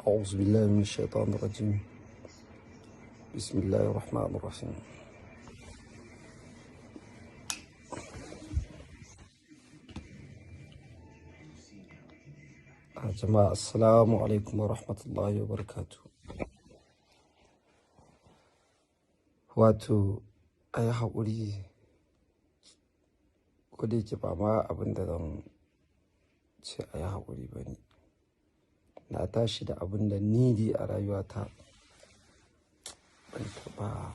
أعوذ بالله من الشيطان الرجيم. بسم الله الرحمن الرحيم. جماعة السلام عليكم ورحمة الله وبركاته. Wato a yi haƙuri, ko da yake ba ma abin da zan ce a yi haƙuri ba ne. Na tashi da abin da ni dai a rayuwata ban taɓa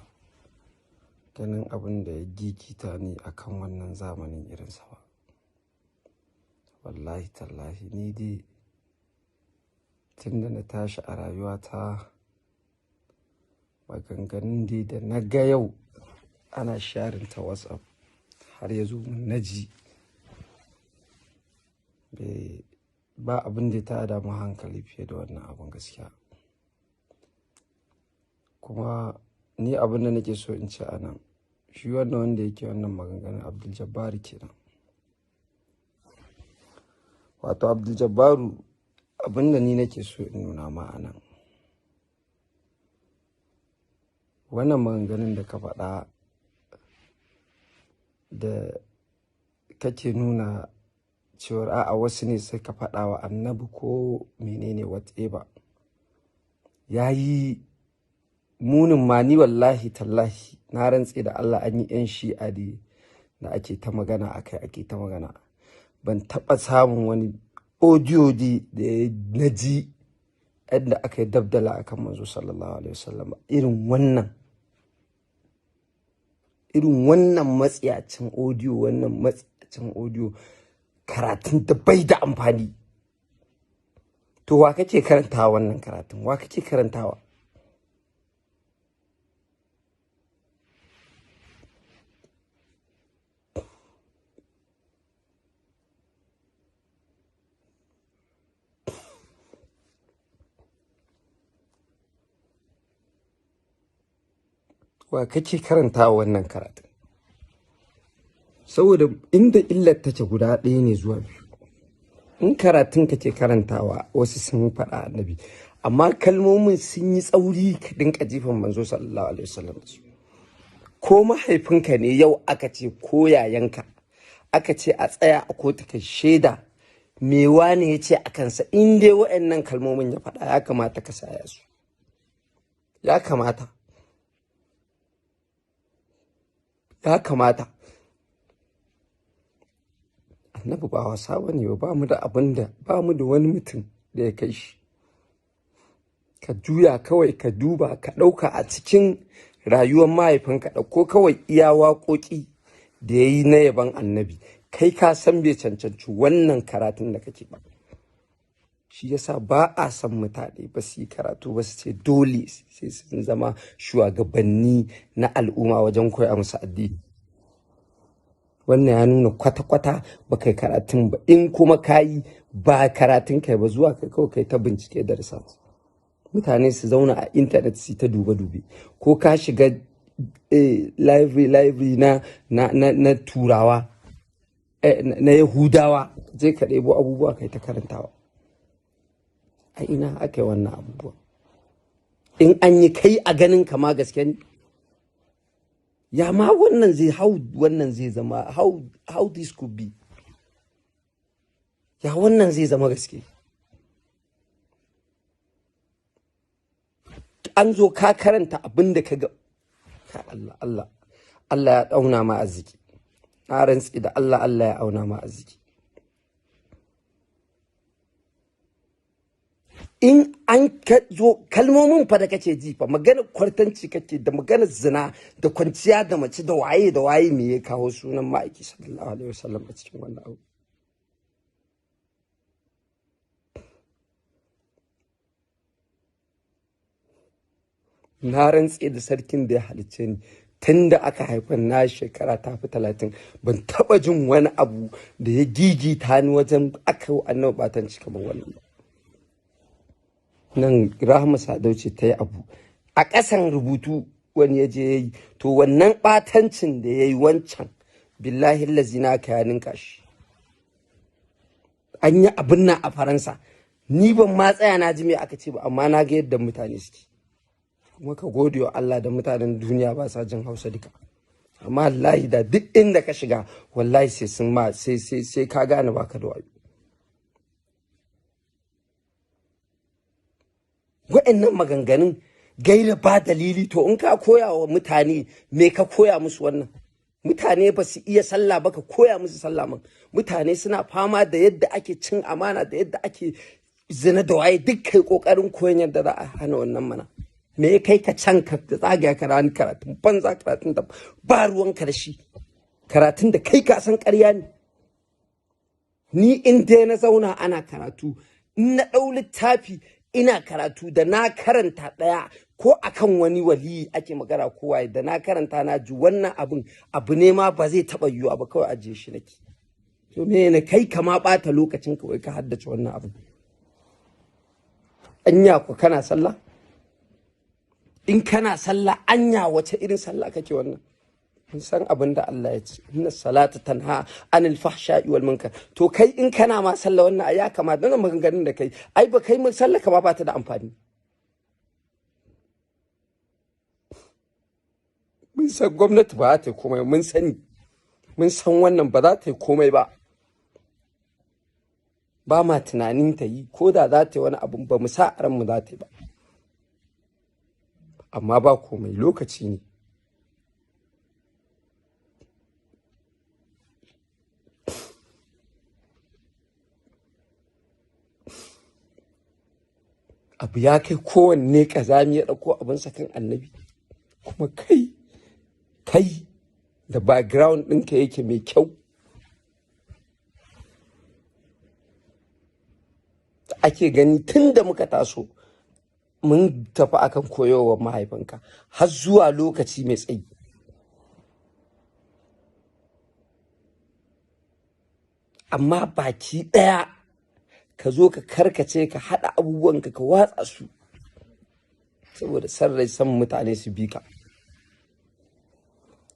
ganin abin da ya gigita ni akan wannan zamanin irinsa ba. Wallahi tallahi ni dai tun da na tashi a rayuwata maganganun dai da na ga yau ana sharing ta WhatsApp har ya zo mun naji ba abin da ta damu hankali fiye da wannan abin gaskiya. Kuma ni abin da nake so in ce anan, shi wannan wanda yake wannan maganganun Abdul Jabbar kenan. Wato Abdul Jabbaru, abin da ni nake so in nuna ma anan, wannan maganganun da ka faɗa da kake nuna cewar a'a wasu ne sai ka faɗa wa annabi ko menene whatever, yayi munin ma. ni wallahi tallahi na rantse da Allah an yi yan shi'a da ake ta magana ake ta magana, ban taɓa samun wani audio da na ji yadda aka yi dabdala akan manzo sallallahu alaihi wasallam irin wannan matsiyacin audio, karatun da bai da amfani. To wa kake karantawa wannan karatun? Wa kake karantawa? Wa kake karantawa wannan karatun? Saboda inda illar take guda ɗaya ne zuwa biyu. In karatun kake karantawa wasu sun faɗa annabi, amma kalmomin sun yi tsauri ka dinka jifan manzo sallallahu alaihi wasallam. Ko mahaifinka ne yau aka ce ko yayanka aka ce a tsaya a kotu ka shaida me wane ya ce a kansa, in dai waɗannan kalmomin ya faɗa ya kamata ka saya su. Ya kamata annabi ba wasa bane ba mu da wani mutum da ya kai shi. Ka juya kawai ka duba ka ɗauka a cikin rayuwar mahaifinka, ɗauko kawai iya waƙoƙi da ya yi na yaban annabi, kai ka san bai cancanci wannan karatun da kake ba. Shi yasa ba a san mutane ba su yi karatu ba su ce dole sai sun zama shugabanni na al'umma wajen koya musu addini. Wannan ya nuna kwata-kwata ba kai karatun ba. In kuma kayi ba karatun kai ba, zuwa kai kawai kai ta bincike da research. Mutane su zauna a intanet su ta dube-dube, ko ka shiga library na turawa na yahudawa, je ka ɗebo abubuwa kai ta karantawa. A ina aka yi wannan abubuwa? In an yi kai a ganin kama gaske ne? Ya ma wannan zai zama how this could be? Ya wannan zai zama gaske? An zo ka karanta abin da ka ga, Allah ya auna ma arziki. Na rantsi da Allah ya auna ma arziki. In an zo kalmomin fa da kake ji fa, maganar kwartanci kake da maganar zina da kwanciya da mace da waye me ya kawo sunan ma'aiki sallallahu alaihi wasallam a cikin wannan abu? Na rantse da sarkin da ya halicce ni, tun da aka haifa na shekara ta fi 30 ban taba jin wani abu da ya gigita ni wajen aka yi annabi batanci kamar wannan ba. Nan Rahama Sadauce ta yi abu a ƙasan rubutu wani ya je ya yi, to wannan ɓatancin da ya yi wancan billahi lazina ka ya ninka shi. An yi abin nan a Faransa, ni ban ma tsaya na ji me aka ce ba, amma na ga yadda mutane suke. Kuma ka gode wa Allah da mutanen duniya ba sa jin Hausa duka. Amma wallahi da duk inda ka shiga wallahi sai sun ma sai ka gane baka da wayo. Wa'annan maganganun gaira ba dalili, to in ka koya wa mutane me ka koya musu wannan? Mutane ba su iya sallah ba, ka koya musu sallah man. Mutane suna fama da yadda ake cin amana, da yadda ake zina da waye, duk kai kokarin koyon yadda za a hana wannan mana. Me ya kai ka can ka tsagaya karatun banza, karatun da ba ruwan karshe, karatun da kai ka san ƙarya ne. Ni in dai na zauna ana karatu, in na ɗau littafi ina karatu, da na karanta ɗaya ko akan wani wali ake magana kowa, da na karanta na ji wannan abu ne ma ba zai taɓa yiwuwa ba, kawai ajiye shi nake. To me ne kai kama ɓata lokacin kawai ka haddace wannan abin? Anya ku kana sallah? In kana sallah anya wace irin sallah kake wannan? Mun san abin da Allah ya ce, inna salata tanha anil fahsha'i wal munkar. To kai in kana ma sallah wannan ya kamata, nan maganganun da kai ai ba kai mun sallah ka ba ta da amfani. Mun san gwamnati ba ta yi komai, mun sani, mun san wannan ba za ta yi komai ba. Ba ma tunanin ta yi, ko da za ta yi wani abu ba mu sa ran mu za ta yi ba. Amma ba komai, lokaci ne. Abu ya kai kowanne ƙazami ya ɗauko abinsa kan annabi, kuma kai da background ɗinka yake mai kyau, ake gani tun da muka taso mun tafi akan koyowar mahaifinka har zuwa lokaci mai tsayi. Amma baki ɗaya ka zo ka karkace, ka haɗa abubuwanka ka watsa su saboda san rai, san mutane su bi ka.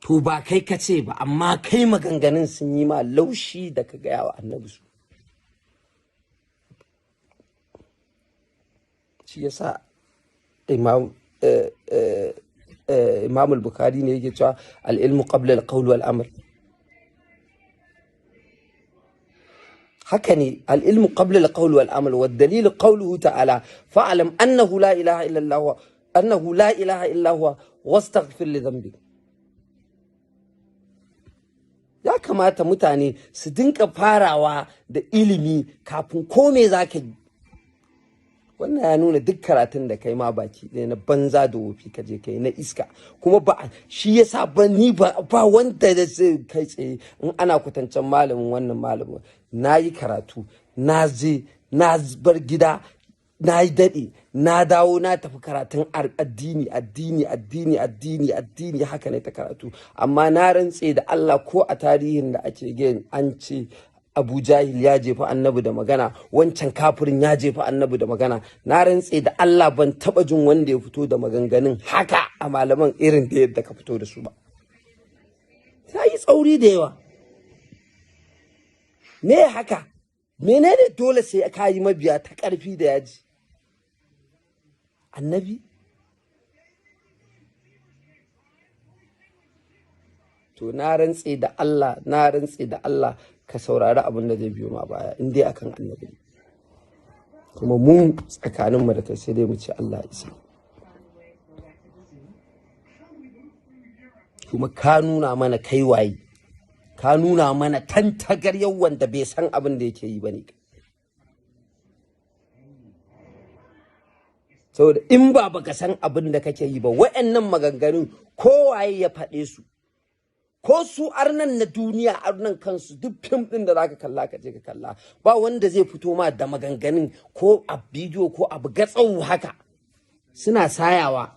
To ba kai ka ce ba, amma kai maganganun sun yi ma laushi da ka gaya wa annabi su. Shi yasa Imam al-Bukhari ne yake cewa al-ilmu qabla al-qawl wal amr. هكني العلم قبل القول والعمل، والدليل قوله تعالى فاعلم أنه لا إله إلا هو واستغفر لذنبك. ya kamata mutane su dinka farawa da ilimi kafin komai zaka yi. Wannan ya nuna duk karatun da kai ma baki ɗaya na banza da wofi ka je kai na iska. Kuma ba shi yasa ba wanda da zai kai tsaye in ana kwatancen malamin wannan malamin. Na yi karatu, na je na bar gida, na yi daɗe, na dawo na tafi karatun addini, haka ne ta karatu. Amma na rantse da Allah, ko a tarihin da ake gani an ce Abu Jahil ya jefa annabi da magana, wancan kafirin ya jefa annabi da magana, na rantse da Allah ban taba jin wanda ya fito da maganganun haka a malaman irin da yadda ka fito da su ba. Ta yi tsauri da yawa. Me haka? Menene dole sai ka yi mabiya ta ƙarfi da yaji? Annabi? To na rantse da Allah, ka saurari abin da zai biyo ma baya in dai akan annabi. Kuma mu tsakaninmu da kai sai dai mu ce Allah ya isa. Kuma ka nuna mana kai waye, ka nuna mana tantagar yawan da bai san abin da yake yi bane. Saboda in ba baka san abin da kake yi ba, wa'annan maganganun kowaye ya faɗe su, ko su arnan na duniya, arnan kansu, duk fim din da zaka kalla ka je ka kalla, ba wanda zai fito ma da maganganun ko a bidiyo ko abu gatsau haka suna sayawa.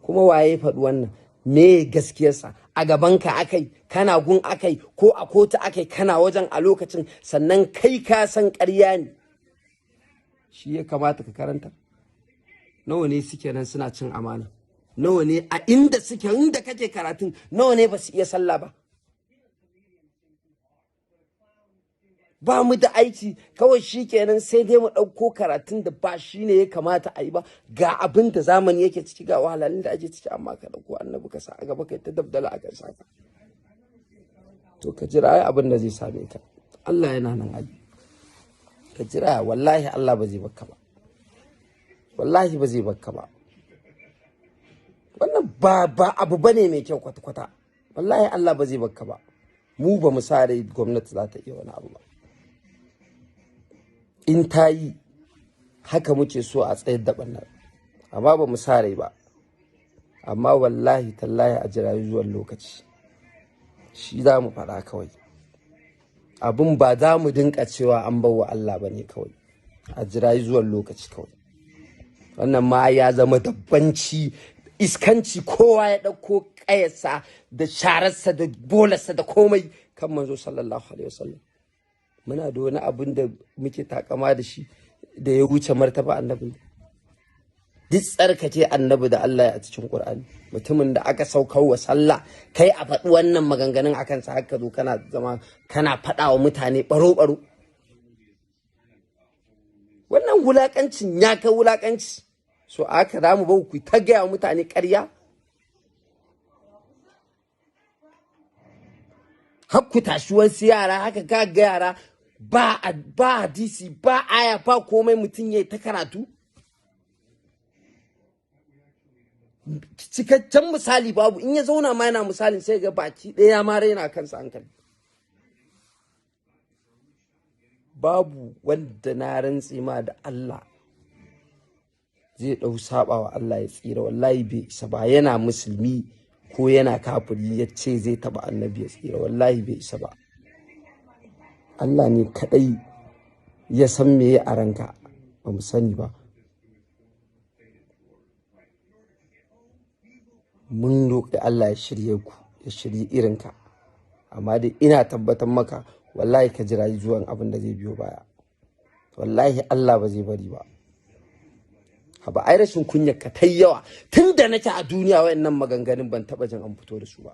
Kuma waye faɗi wannan? Me gaskiyarsa? A gabanka akai, kana gun akai, ko a kotu akai, kana wajen a lokacin, sannan kai ka san ƙarya ne. Shi ya kamata ka karanta. Nawa ne suke nan suna cin amana? Nawa ne a inda suke, inda kake karatun, nawa ne ba su iya sallah ba? ba mu da aiki kawai shikenan sai dai mu ɗauko karatun da ba shi ne ya kamata a yi ba, ga abin da zamani yake ciki, ga wahalhalun da ake ciki, amma ka ɗauko annabi ka sa a gaba kai ta dabdala a kan saka. To ka jira ai abin da zai same ka, Allah yana nan ai, ka jira wallahi Allah ba zai bakka ba, wallahi ba zai bakka ba. Wannan ba abu bane mai kyau kwata-kwata, wallahi Allah ba zai bakka ba. Mu ba mu sa rai gwamnati za ta iya wani abu ba, in ta yi haka muke so a tsayar da ɓannar, amma ba mu sa rai ba. Amma wallahi tallahi a jira zuwan lokaci, shi za mu faɗa kawai. Abin ba za mu dinka cewa an bawa Allah ba ne kawai, a jira zuwan lokaci kawai. Wannan ma ya zama dabbanci, iskanci, kowa ya ɗauko ƙayarsa da shararsa da bolarsa da komai kan manzo sallallahu alaihi wasallam. Muna da wani abin da muke takama da shi da ya wuce martaba annabi. Duk tsarkake annabi da Allah ya cikin Qur'ani, mutumin da aka saukar wa sallah, kai a faɗi wannan maganganun akan sa, haka zo kana zama kana faɗa wa mutane baro-baro. Wannan wulakancin ya kai wulakanci. So aka za mu ba ku ta gaya wa mutane ƙarya, har ku tashi wasu yara haka ga yara ba hadisi ba aya ba komai, mutum ya ta karatu. Cikakken misali babu, in ya zauna ma yana misalin sai ga baki ɗaya ma raina kansa hankali. Babu wanda na rantse ma da Allah zai ɗau saba wa Allah ya tsira, wallahi bai isa ba. Yana musulmi ko yana kafiri ya ce zai taɓa annabi ya tsira, wallahi bai isa ba. Allah ne kaɗai ya san me a ranka, ba mu sani ba. Mun roƙi Allah ya shirye ku, ya shirye irinka, amma dai ina tabbatar maka wallahi ka jira zuwan abin da zai biyo baya. Wallahi Allah ba zai bari ba. Haba ai rashin kunyar ka tai yawa, tunda nake a duniya wayannan maganganun ban taba jin an fito da su ba.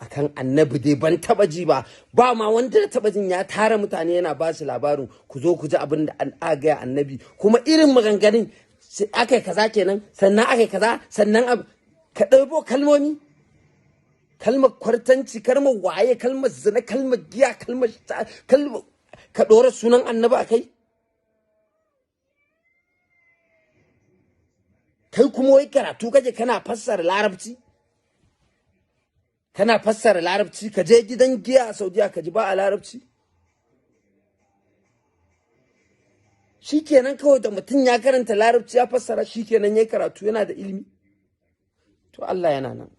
Akan annabi dai ban taba ji ba, ba ma wanda da taba jin ya tara mutane yana ba su labarin ku zo ku ji abin da an agaya annabi, kuma irin maganganun akai kaza kenan, sannan akai kaza, sannan ka ɗauko kalmomi, kalmar kwartanci, kalmar waye, kalmar zina, kalmar giya, kalmar ka ɗora sunan annabi a kai. Kai kuma wai karatu kaje kana fassara larabci, kana fassara larabci, ka je gidan giya a Saudiya ka ji ba a larabci. Shikenan kawai da mutum ya karanta larabci ya fassara, shikenan yayi karatu, yana da ilimi. To Allah yana nan.